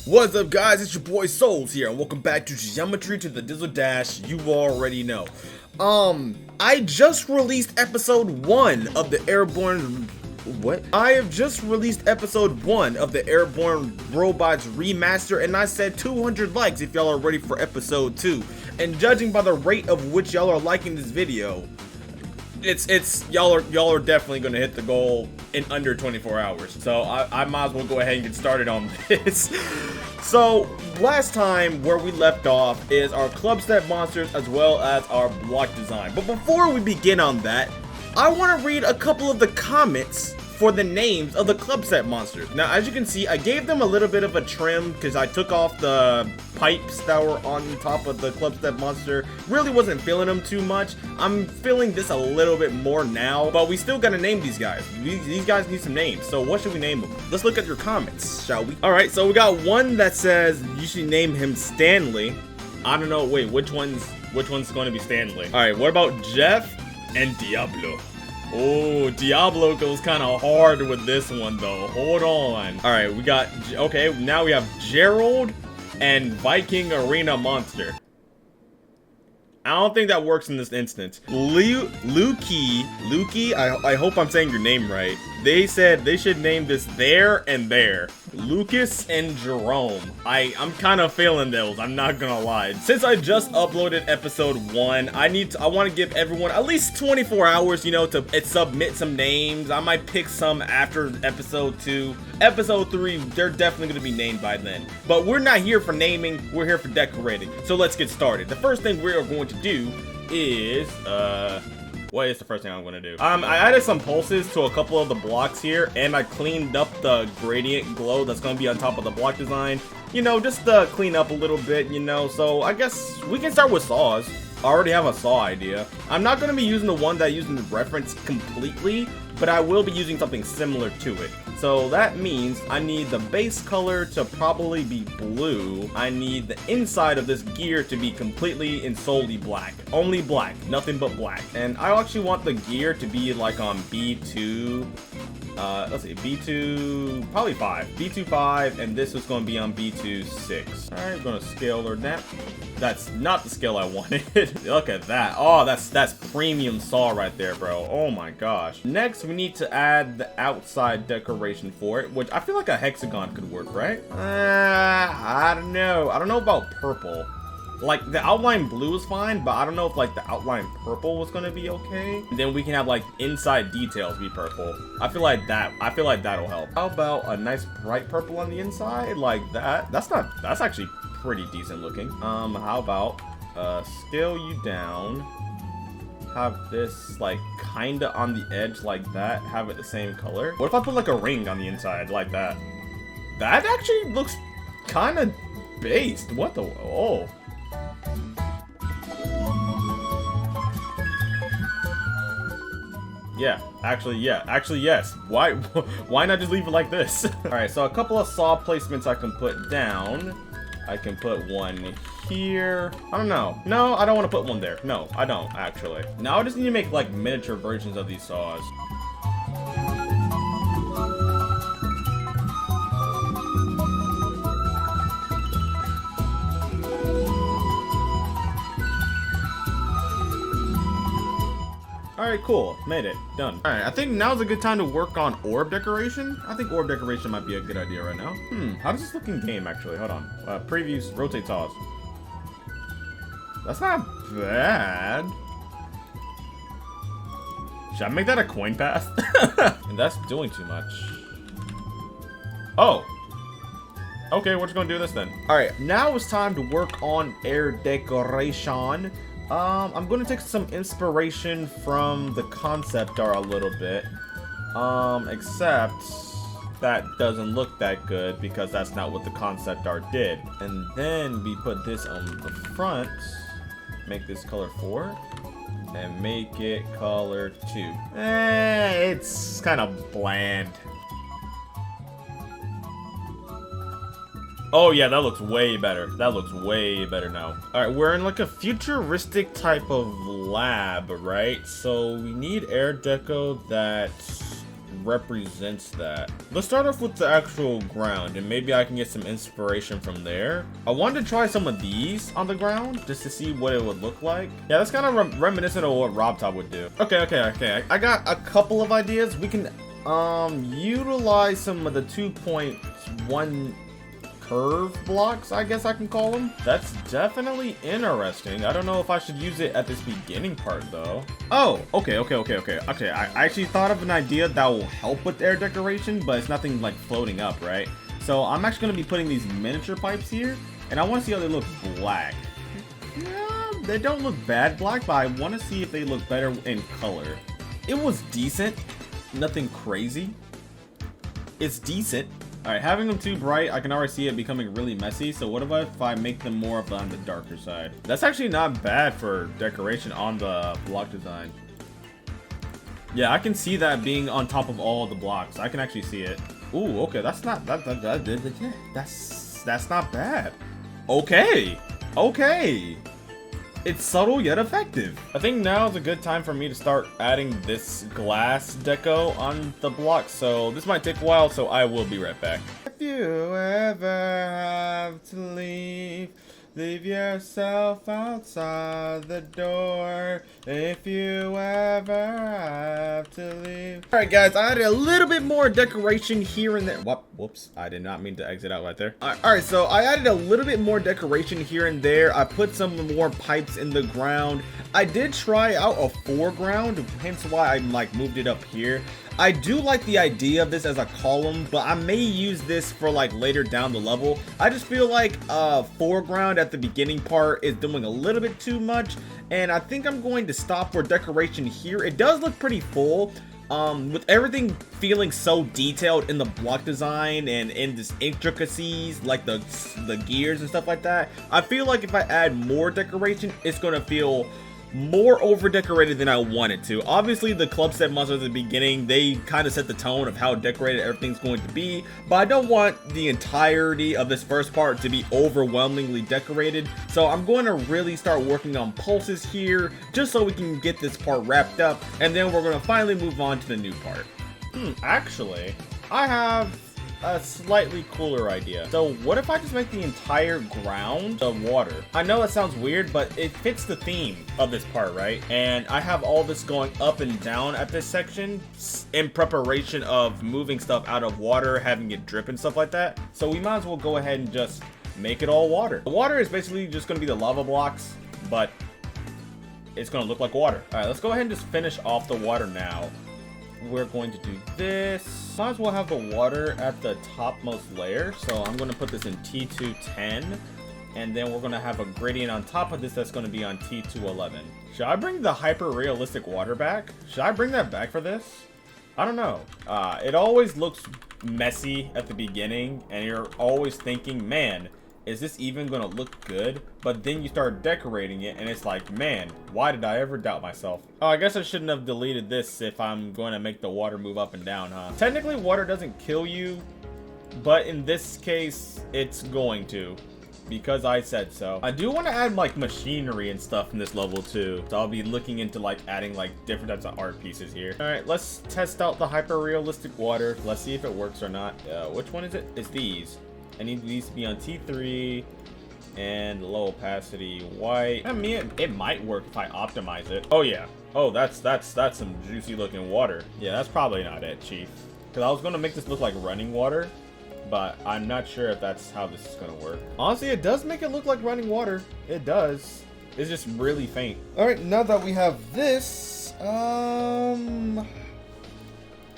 What's up, guys? It's your boy Souls here, and welcome back to Geometry to the Dizzle Dash. You already know. I just released episode 1 of the Airborne. What? I have just released episode 1 of the Airborne Robots remaster, and I said 200 likes if y'all are ready for episode 2. And judging by the rate of which y'all are liking this video, y'all are definitely gonna hit the goal in under 24 hours. So I might as well go ahead and get started on this. So last time where we left off is our club step monsters as well as our block design. But before we begin on that, I want to read a couple of the comments for the names of the club set monsters. Now, as you can see, I gave them a little bit of a trim because I took off the pipes that were on top of the club step monster. Really wasn't feeling them too much. I'm feeling this a little bit more now, but we still gotta name these guys. These guys need some names. So what should we name them? Let's look at your comments, shall we? All right, so we got one that says you should name him Stanley. I don't know. Wait, which one's going to be Stanley? All right, what about Jeff and Diablo? Oh, Diablo goes kind of hard with this one though. Hold on. All right, we got, okay, now we have Gerald and Viking Arena Monster. I don't think that works in this instance. Lukey, I hope I'm saying your name right. They said they should name this There and There. Lucas and Jerome. I'm kind of feeling those, I'm not gonna lie. Since I just uploaded episode 1, I want to give everyone at least 24 hours, you know, to submit some names. I might pick some after episode 2. Episode 3, they're definitely gonna be named by then. But we're not here for naming, we're here for decorating. So let's get started. The first thing we are going to do is, what is the first thing I'm gonna do? I added some pulses to a couple of the blocks here, and I cleaned up the gradient glow that's gonna be on top of the block design. You know, just to clean up a little bit, you know, so I guess we can start with saws. I already have a saw idea. I'm not gonna be using the one that I used in the reference completely, but I will be using something similar to it. So that means I need the base color to probably be blue. I need the inside of this gear to be completely and solely black. Only black, nothing but black. And I actually want the gear to be like on B2, let's see, B2, probably 5. B2 5, and this was gonna be on B2 6. All right, gonna scale her down. That's not the scale I wanted. Look at that. Oh, that's premium saw right there, bro. Oh my gosh. Next, we need to add the outside decoration for it, which I feel like a hexagon could work, right? I don't know. I don't know about purple. Like, the outline blue is fine, but I don't know if, like, the outline purple was gonna be okay. And then we can have, like, inside details be purple. I feel like that'll help. How about a nice bright purple on the inside? Like that? That's actually pretty decent looking. How about, scale you down. Have this, like, kinda on the edge like that. Have it the same color. What if I put, like, a ring on the inside like that? That actually looks kinda based. What the, oh. Yeah, actually, yes. Why not just leave it like this? All right, so a couple of saw placements I can put down. I can put one here. I don't know. No, I don't want to put one there. No, I don't, actually. Now I just need to make, like, miniature versions of these saws. Alright, cool. Made it. Done. Alright, I think now's a good time to work on orb decoration. I think orb decoration might be a good idea right now. How does this look in game, actually? Hold on. Previews, rotate saws. That's not bad. Should I make that a coin path? And that's doing too much. Oh. Okay, we're just gonna do this then. Alright, now it's time to work on air decoration. I'm going to take some inspiration from the concept art a little bit, except that doesn't look that good because that's not what the concept art did. And then we put this on the front, make this color 4, and make it color 2. It's kind of bland. Oh yeah, that looks way better. That looks way better now. Alright, we're in like a futuristic type of lab, right? So we need air deco that represents that? Let's start off with the actual ground, and maybe I can get some inspiration from there. I wanted to try some of these on the ground just to see what it would look like. Yeah, that's kind of reminiscent of what RobTop would do. Okay. I got a couple of ideas. We can utilize some of the 2.1 curve blocks, I guess I can call them. That's definitely interesting. I don't know if I should use it at this beginning part though. Oh, okay. I actually thought of an idea that will help with air decoration, but it's nothing like floating up, right? So I'm actually going to be putting these miniature pipes here, and I want to see how they look black. Yeah, they don't look bad black, but I want to see if they look better in color. It was decent, nothing crazy. It's decent. Alright, having them too bright, I can already see it becoming really messy. So what if I make them more of on the darker side? That's actually not bad for decoration on the block design. Yeah, I can see that being on top of all the blocks. I can actually see it. Ooh, okay, that's not that's not bad. Okay. It's subtle yet effective. I think now is a good time for me to start adding this glass deco on the block. So this might take a while, so I will be right back. If you ever have to leave yourself outside the door. If you ever have to leave. Alright guys, I added a little bit more decoration here and there. Whoops, I did not mean to exit out right there. Alright, so I added a little bit more decoration here and there. I put some more pipes in the ground. I did try out a foreground, hence why I moved it up here. I do like the idea of this as a column, but I may use this for later down the level. I just feel like foreground at the beginning part is doing a little bit too much, and I think I'm going to stop for decoration here. It does look pretty full. With everything feeling so detailed in the block design and in this intricacies, like the gears and stuff like that, I feel like if I add more decoration, it's gonna feel more over decorated than I wanted to. Obviously the club set monsters at the beginning, they kind of set the tone of how decorated everything's going to be, but I don't want the entirety of this first part to be overwhelmingly decorated. So I'm going to really start working on pulses here just so we can get this part wrapped up, and then we're going to finally move on to the new part. Actually, I have a slightly cooler idea. So what if I just make the entire ground of water? I know it sounds weird, but it fits the theme of this part, right? And I have all this going up and down at this section in preparation of moving stuff out of water, having it drip and stuff like that. So we might as well go ahead and just make it all water. The water is basically just going to be the lava blocks, but it's going to look like water. All right, let's go ahead and just finish off the water now. We're going to do this. Might as well have the water at the topmost layer. So I'm going to put this in T210. And then we're going to have a gradient on top of this that's going to be on T211. Should I bring the hyper realistic water back? Should I bring that back for this? I don't know. It always looks messy at the beginning. And you're always thinking, man, is this even gonna look good? But then you start decorating it and it's like, man, why did I ever doubt myself? Oh, I guess I shouldn't have deleted this if I'm going to make the water move up and down, huh? Technically, water doesn't kill you, but in this case, it's going to, because I said so. I do want to add machinery and stuff in this level too. So I'll be looking into adding different types of art pieces here. All right, let's test out the hyper realistic water. Let's see if it works or not. Which one is it? It's these. I need these to be on T3 and low opacity white. I mean, it might work if I optimize it. Oh yeah. Oh, that's some juicy looking water. Yeah, that's probably not it, Chief. Because I was going to make this look like running water, but I'm not sure if that's how this is going to work. Honestly, it does make it look like running water. It does. It's just really faint. All right, now that we have this, all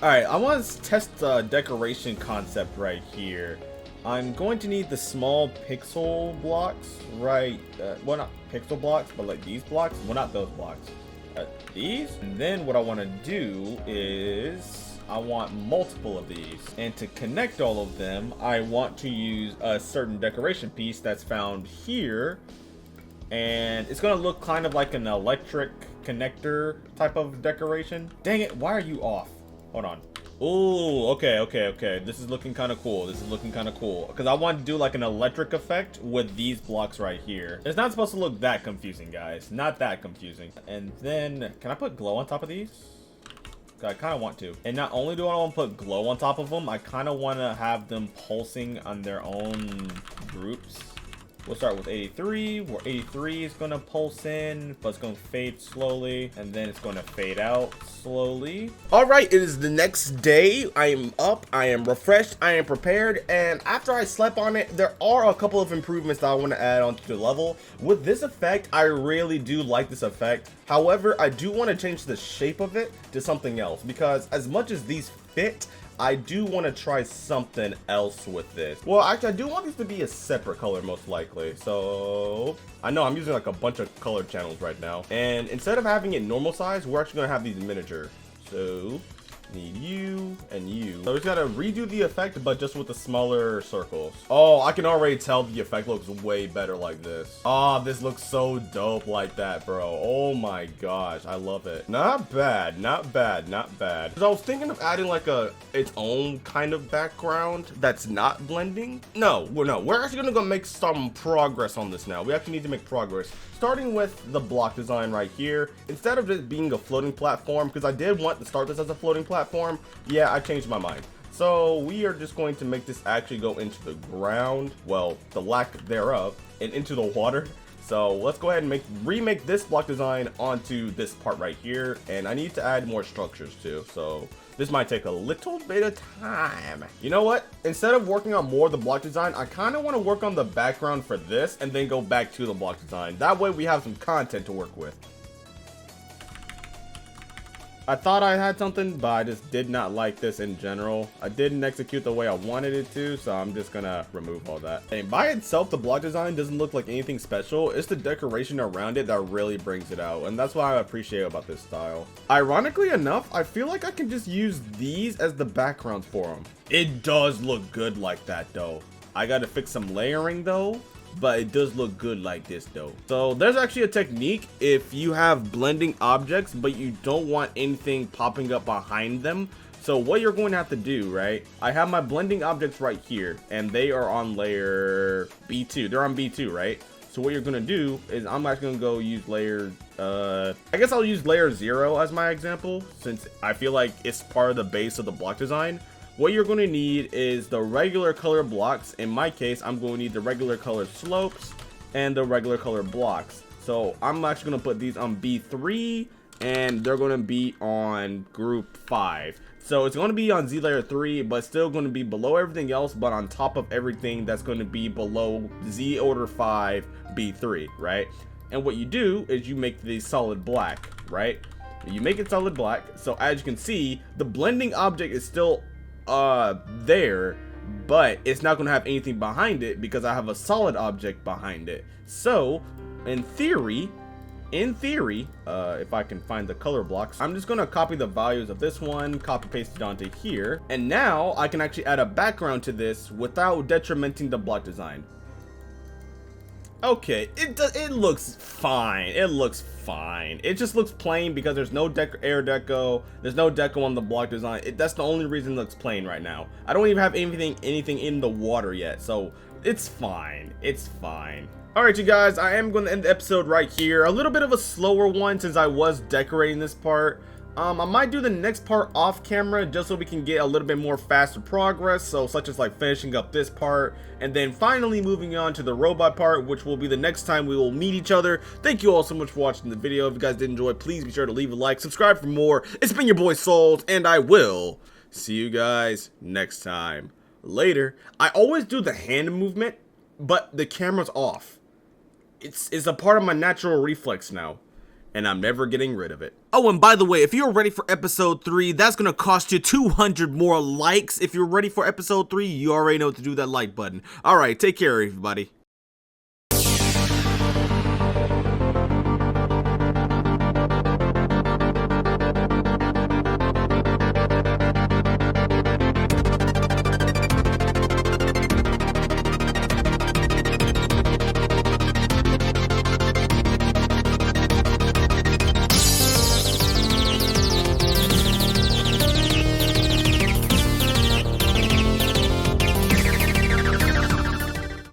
right, I want to test the decoration concept right here. I'm going to need the small pixel blocks, right? Well, not pixel blocks, but these blocks. Well, not those blocks. These. And then what I want to do is I want multiple of these. And to connect all of them, I want to use a certain decoration piece that's found here. And it's going to look kind of like an electric connector type of decoration. Dang it, why are you off? Hold on. Oh, okay. This is looking kind of cool. Because I want to do an electric effect with these blocks right here. It's not supposed to look that confusing, guys. Not that confusing. And then, can I put glow on top of these? I kind of want to. And not only do I want to put glow on top of them, I kind of want to have them pulsing on their own groups. We'll start with 83, where 83 is going to pulse in, but it's going to fade slowly, and then it's going to fade out slowly. All right, it is the next day. I am up, I am refreshed, I am prepared, and after I slept on it, there are a couple of improvements that I want to add onto the level. With this effect, I really do like this effect. However, I do want to change the shape of it to something else, because as much as these fit, I do want to try something else with this. Well, actually, I do want these to be a separate color, most likely. So, I know I'm using like a bunch of color channels right now. And instead of having it normal size, we're actually going to have these miniature. So, need you and you. So we just gotta redo the effect, but just with the smaller circles. Oh, I can already tell the effect looks way better like this. Ah, this looks so dope like that, bro. Oh my gosh, I love it. Not bad, not bad, not bad. Because I was thinking of adding like its own kind of background that's not blending. No, we're actually gonna go make some progress on this now. We actually need to make progress. Starting with the block design right here, instead of it being a floating platform, because I did want to start this as a floating platform, yeah, I changed my mind. So we are just going to make this actually go into the ground, well, the lack thereof, and into the water. So let's go ahead and remake this block design onto this part right here, and I need to add more structures too, so this might take a little bit of time. You know what? Instead of working on more of the block design, I kind of want to work on the background for this and then go back to the block design. That way we have some content to work with. I thought I had something, but I just did not like this in general. I didn't execute the way I wanted it to, so I'm just gonna remove all that. And by itself, the block design doesn't look like anything special. It's the decoration around it that really brings it out, and that's what I appreciate about this style. Ironically enough, I feel like I can just use these as the backgrounds for them. It does look good like that, though. I gotta fix some layering, though. But it does look good like this though. So there's actually a technique if you have blending objects but you don't want anything popping up behind them. So what you're going to have to do, right? I have my blending objects right here and they are on layer B2. They're on B2, right? So what you're going to do is I'm actually going to go use layer, I guess I'll use layer 0 as my example since I feel like it's part of the base of the block design. What you're going to need is the regular color blocks. In my case, I'm going to need the regular color slopes and the regular color blocks. So I'm actually going to put these on B3 and they're going to be on group 5. So it's going to be on Z layer 3, but still going to be below everything else, but on top of everything that's going to be below Z order 5 B3, right? And what you do is you make these solid black, right? You make it solid black. So as you can see, the blending object is still there, but it's not going to have anything behind it because I have a solid object behind it. So in theory, if I can find the color blocks, I'm just going to copy the values of this one, copy paste it onto here, and now I can actually add a background to this without detrimenting the block design. Okay, it looks fine. It looks fine. It just looks plain because there's no air deco. There's no deco on the block design. That's the only reason it looks plain right now. I don't even have anything in the water yet, so it's fine. It's fine. Alright you guys, I am going to end the episode right here. A little bit of a slower one since I was decorating this part. I might do the next part off camera just so we can get a little bit more faster progress, so such as like finishing up this part and then finally moving on to the robot part, which will be the next time we will meet each other. Thank you all so much for watching the video. If you guys did enjoy, please be sure to leave a like, subscribe for more. It's been your boy Souls, and I will see you guys next time. Later. I always do the hand movement, but the camera's off. It's a part of my natural reflex now, and I'm never getting rid of it. Oh, and by the way, if you're ready for episode 3, that's gonna cost you 200 more likes. If you're ready for episode 3, you already know what to do with that like button. Alright, take care everybody.